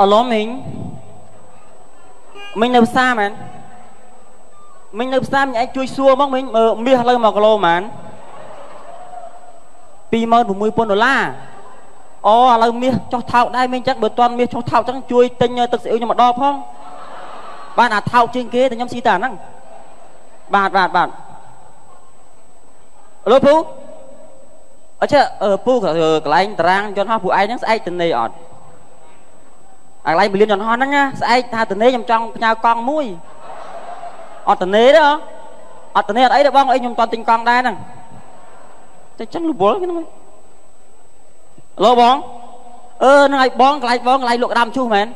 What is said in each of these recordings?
Alo mìnhនៅផ្សារមែនមិញនៅផ្សារញ៉ៃជួយសួរមកមិញមាសឥឡូវ1គីឡូហ្មង$26000អូឥឡូវមាសចុះថោកដែរមិញចឹងបើតាន់មាសចុះថោកចឹងជួយទិញទឹកស៊ីអ៊ីវខ្ញុំម្ដងផងបានអាថោកជាងគេតែខ្ញុំស៊ីតែអាហ្នឹងបាទអឡូពូអញ្ចឹងពូកន្លែងតារាងយន្តហោះពូឯងហ្នឹងស្អែកទៅនេះអត់អាកន្លែងពលានយន្តហោះហ្នឹងណាស្អែកថាទៅនេះខ្ញុំចង់ផ្ញើកង់មួយអត់ទៅនេះទេអត់ទៅនេះអត់អីទេបងអីខ្ញុំតន់ទិញកង់ដែរហ្នឹងតែចឹងលវល់ហ្នឹងឡូបងហ្នឹងឲ្យបងកន្លែងបងកន្លែងលក់ក្តាមឈូសមែន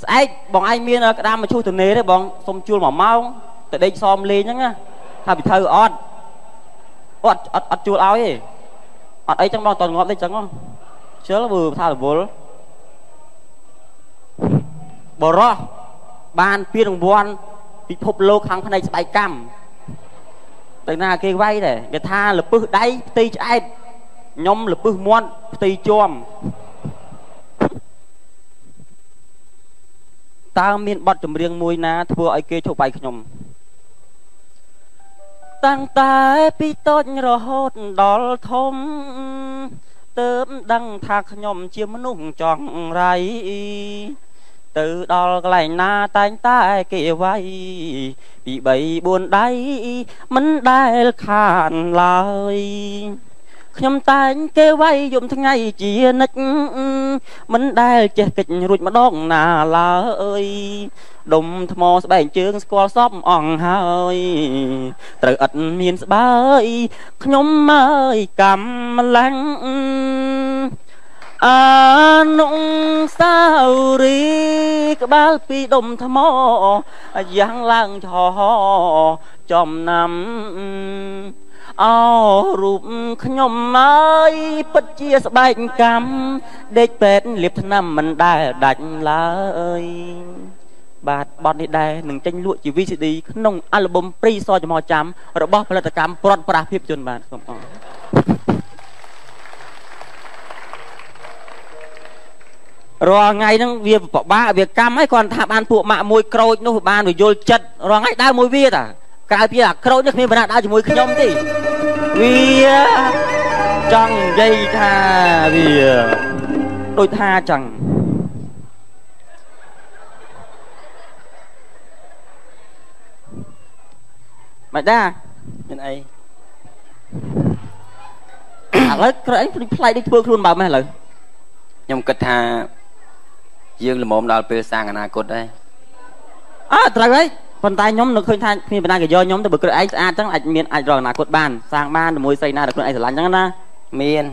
ស្អែកបងឯងមានក្តាមឈូសទៅនេះទេបងសុំជួល1ម៉ោងទៅដេកសមលេងហ្នឹងណាថាពីត្រូវអត់ជួលឲ្យទេអត់អីចឹងបងតន់ងាប់ទេចឹងជិលបើថារវល់បរោះបានពានរង្វាន់ពិភពលោកខាងផ្នែកស្បែកកម្មទៅណាគេវាយដែរគេថាលពឹសដៃផ្ទៃឆ្អែតខ្ញុំលពឹសមាត់ផ្ទៃជាំតើមានបទចម្រៀងមួយណាធ្វើឲ្យគេឈប់បាយខ្ញុំតាំងតែពីតូចរហូតដល់ធំទើបដឹងថាខ្ញុំជាមនុស្សចង់រៃទៅដល់កន្លែងណាតែងតែគេវាយពី3 4ដៃមិនដែលខានឡើយខ្ញុំតែងគេវាយយំថ្ងៃជានិច្ចមិនដែលចេះកិច្ចរួចម្ដងណាឡើយដុំថ្មស្បែកជើងស្គាល់សពអង្ហើយត្រូវឥតមានស្បើយខ្ញុំអើយកម្មឡាំងអានុសាវរីក្បាលពីដុំថ្មយ៉ាងឡើងឆោចំណាំអោរូបខ្ញុំអើយពិតជាស្បែកកម្មដេកពេទ្យលាបថ្នាំមិនដែលដាច់ឡើយបាទបទនេះដែរនឹងចេញលក់ជា VCD ក្នុងអាល់ប៊ុមព្រីសចំហចាំរបស់ផលិតកម្មប្រត់ប្រាស់ភាពយន្តបាទសូមអររាល់ថ្ងៃហ្នឹងវាពិបាកវាកម្មហើយគាត់ថាបានពួកម៉ាក់មួយក្រូចនោះបានយល់ចិត្តរាល់ថ្ងៃដើរមួយវាតាក្រៅពីអាក្រូចនេះគ្មានបណ្ណាដើរជាមួយខ្ញុំទេវាចង់និយាយថាវាដូចថាចឹងមិនដែរមានអីឥឡូវក្រែងផ្លែដូចធ្វើខ្លួនបើម៉េះឥឡូវខ្ញុំគិតថាយើងល្មមដល់ពេលសាងអនាគតដែរត្រូវហើយប៉ុន្តែខ្ញុំនឹកឃើញថាគ្មានបណ្ណាគេយកខ្ញុំទៅបើគ្រឿងឯងស្អាតចឹងអាចរកអនាគតបានសាងបានជាមួយស្រីណាដែលខ្លួនឯងស្រឡាញ់ចឹងណាមាន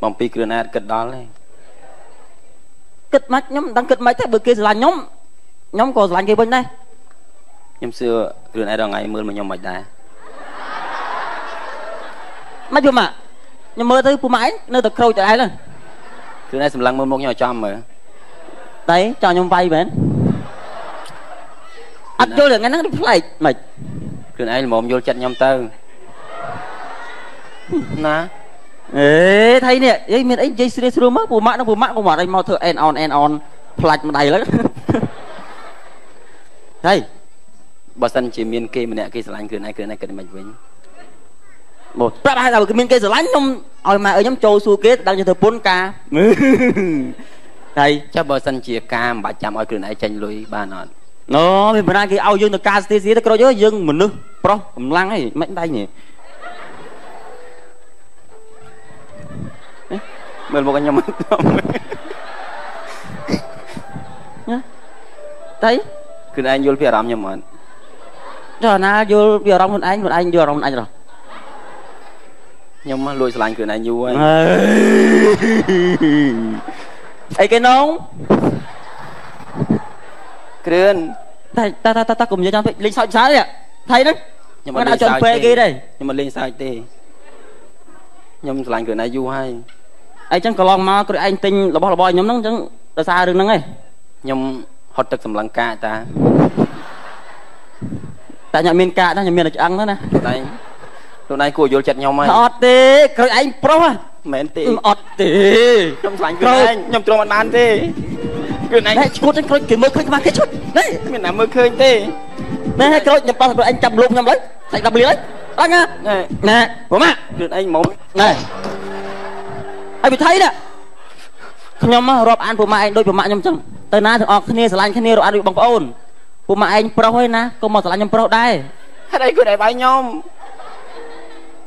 បំពីគ្រឿងឯងគិតដល់ទេគិតមិនខ្ញុំមិនដឹងគិតមិនទេបើគេស្រឡាញ់ខ្ញុំក៏ស្រឡាញ់គេវិញដែរខ្ញុំសួរគ្រឿងឯងដល់ថ្ងៃមើលមកខ្ញុំមិនដែរមិនយល់មកខ្ញុំមើលទៅពូម៉ែឯងនៅតែក្រូចតែឯងហ្នឹងគ្រឿងឯងសម្លឹងមើលមុខខ្ញុំឲ្យចំមើលតែចង់ខ្ញុំវាយមែនអត់យល់ថ្ងៃហ្នឹងប្លែកមិនគ្រឿងឯងល្មមយល់ចិត្តខ្ញុំទៅណាអេថៃនេះអីមានអីនិយាយស្រីស្រួលមកពូម៉ាក់នឹងពូម៉ាក់ក៏មកអីមកធ្វើអេនអនផ្លាច់ម្ដាយឡើយហើយបើសិនជាមានគេម្នាក់គេស្រឡាញ់គ្រឿងឯងគិតមិនវិញមកប្រាប់ឲ្យតែមានគេស្រឡាញ់ខ្ញុំឲ្យម៉ែខ្ញុំចូលសួរគេដឹងទៅពុនការហើយចាំបើសិនជាការមិនបាច់ចាំឲ្យគ្រឿងឯងចេញលុយបានអត់ណូមានបណ្ណាគេឲ្យយើងទៅការស្ទីស៊ីទៅក្រូចយើងមនុស្សប្រុសកម្លាំងហីមិនដៃនេះមើលមកខ្ញុំតែគ្រឿងឯងយល់ពីអារម្មណ៍ខ្ញុំអត់ចុះណាយល់ពីអារម្មណ៍ខ្លួនឯងយល់អារម្មណ៍ខ្លួនឯងហ៎ខ្ញុំលួចស្រឡាញ់គ្រឿងឯងយូរហើយអីគេនងគ្រឿនតែកុំនិយាយចាំពេកលេងសើចច្រើនថៃហ្នឹងខ្ញុំអត់ចង់ពេកគេទេខ្ញុំមិនលេងសើចទេខ្ញុំស្រឡាញ់គ្រឿងឯងយូរហើយអីចឹងកន្លងមកគ្រឿងឯងទិញរបស់ខ្ញុំហ្នឹងចឹងដោយសាររឿងហ្នឹងឯងខ្ញុំហ ហត់ទឹកសម្លឹងកាតា តែញ៉ាំមានកាណាញ៉ាំមានតែឆ្អឹងណា លោកណៃគួរយល់ចិត្តខ្ញុំហើយ អត់ទេក្រោយឯងប្រុស មែនទេ អត់ទេ ខ្ញុំស្លាញ់គឺឯងខ្ញុំទ្រាំអត់បានទេគឺឯង ឈួតក្រោយគេមើលឃើញខ្វះគេឈុតណែ មានណាមើលឃើញទេ ណែក្រោយខ្ញុំប៉ះឯងចាប់លូបខ្ញុំទៅសាច់10លានអើណាណែព្រមណា គឺឯងហ្មង ណែឲ្យវិថីណាខ្ញុំរាប់អានពួកម៉ាក់ឯងដូចពួកម៉ាក់ខ្ញុំចឹងទៅណាទាំងអស់គ្នាស្រឡាញ់គ្នារាប់អានដូចបងប្អូនពួកម៉ាក់ឯងប្រុសហើយណាកុំមកស្រឡាញ់ខ្ញុំប្រុសដែរ ហេតុអីគួរតែបាយខ្ញុំ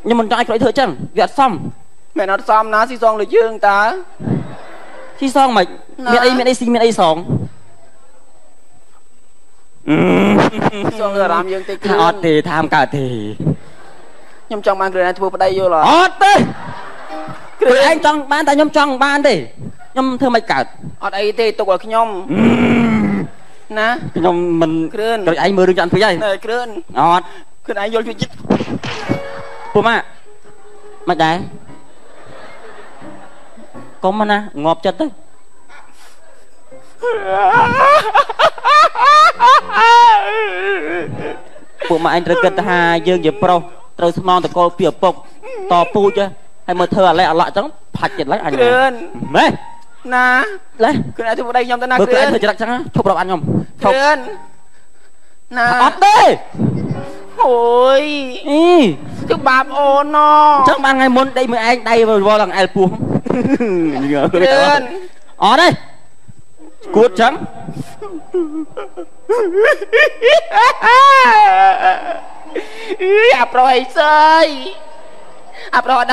ខ្ញុំមិនចង់ឲ្យក្រោយធ្វើចឹងវាអត់សម មែនអត់សមណាស៊ីសងលើយើងតើ ស៊ីសងមិនមានអីស៊ីមានអីសង សងលើអារម្មណ៍យើងតិច ថាអត់ទេថាមិនកើតទេ ខ្ញុំចង់បានគ្រឿងណាធ្វើប្តីយល់ អត់ទេគ្រឿងឯងចង់បានតែខ្ញុំចង់បានទេខ្ញុំធ្វើមិនកើត អត់អីទេទុកឲ្យខ្ញុំណា ខ្ញុំមិន គ្រឿន ក្រោយឯងមើលរឿងចាន់ពេកហើយ ណែគ្រឿន អត់ គ្រឿនឯងយល់ជួយចិត្ត ពួកម៉ាក់មិនដែរកុំណាងាប់ចិត្តទៅពួកម៉ាក់ឯងត្រូវគិតថាយើងជាប្រុសត្រូវស្មងតកូលពីឪពុកតពូជហើយមើលធ្វើអាឡែអាឡក់ចឹងផាច់ចិត្តឡើងអញ គ្រឿន ម៉េះ ណា ឡេះ គ្រឿនឯងធ្វើប្តីខ្ញុំទៅណា មើល គ្រឿ ឯ ន ងធ្វើច្រឹកចឹងឈប់រាប់អានខ្ញុំ គ្រឿនណា អត់ទេ អូយ អី គឺបាបអូនណ ចឹងបានថ្ងៃមុនដេកមើលឯងដៃវល់ឡើងអែលពោះ គ្រឿន អត់ទេគួតចឹង អាប្រុសអីសើយអាប្រុសអត់